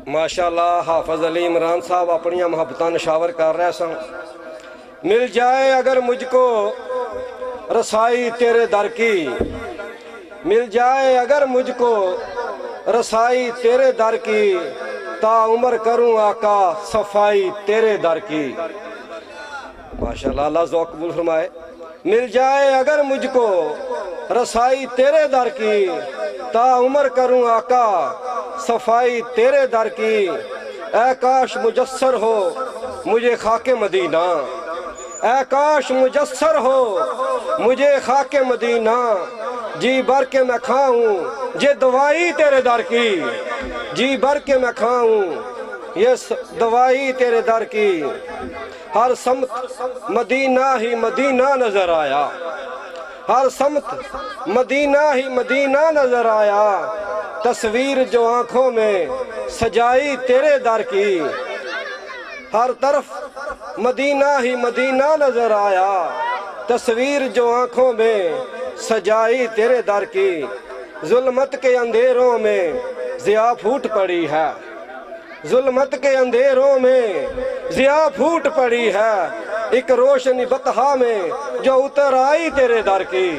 ماشاءاللہ حافظ علی عمران صاحب اپنی محبتاں نشاور کر رہے سن۔ مل جائے اگر مجھ کو رسائی تیرے در کی، مل جائے اگر مجھ کو رسائی تیرے در کی، تا عمر کروں آقا صفائی تیرے در کی۔ ماشاءاللہ، اللہ ذوق قبول فرمائے۔ مل جائے اگر مجھ کو رسائی تیرے در کی، تا عمر کروں آقا صفائی تیرے در کی۔ اے کاش مجسر ہو مجھے خاک مدینہ، اے کاش مجسر ہو مجھے خاک مدینہ، جی بھر کے میں کھاؤں یہ دوائی تیرے در کی، جی بھر کے میں کھاؤں یہ دوائی تیرے در کی۔ ہر سمت مدینہ ہی مدینہ نظر آیا، ہر سمت مدینہ ہی مدینہ نظر آیا، تصویر جو آنکھوں میں سجائی تیرے در کی۔ ہر طرف مدینہ ہی مدینہ نظر آیا، تصویر جو آنکھوں میں سجائی تیرے در کی۔ ظلمت کے اندھیروں میں ضیاء پھوٹ پڑی ہے، ظلمت کے اندھیروں میں ضیاء پھوٹ پڑی ہے، ایک روشنی بطحا میں جو اتر آئی تیرے در کی،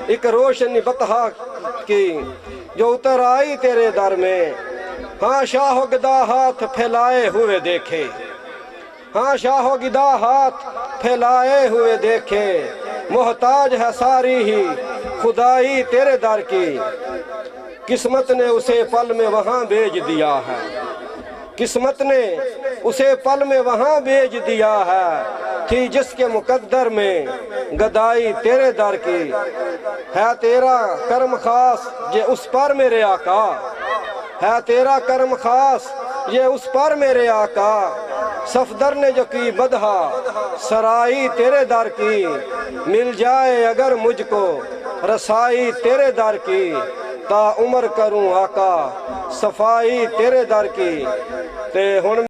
ایک روشنی بطحا کی جو اتر آئی تیرے در میں۔ ہاں شاہ و گدا ہاتھ پھیلائے ہوئے دیکھے، ہاں شاہ و گدا ہاتھ پھیلائے ہوئے دیکھے، محتاج ہے ساری ہی خدائی تیرے در کی۔ قسمت نے اسے پل میں وہاں بھیج دیا ہے، قسمت نے اسے پل میں وہاں بھیج دیا ہے، تھی جس کے مقدر میں گدائی تیرے در کی۔ ہے تیرا کرم خاص یہ اس پر میرے آقا، ہے تیرا کرم خاص یہ اس پر میرے آقا، صفدر نے جو کی بدہا سرائی تیرے در کی۔ مل جائے اگر مجھ کو رسائی تیرے در کی، تا عمر کروں آقا صفائی تیرے در کی۔ تے ہن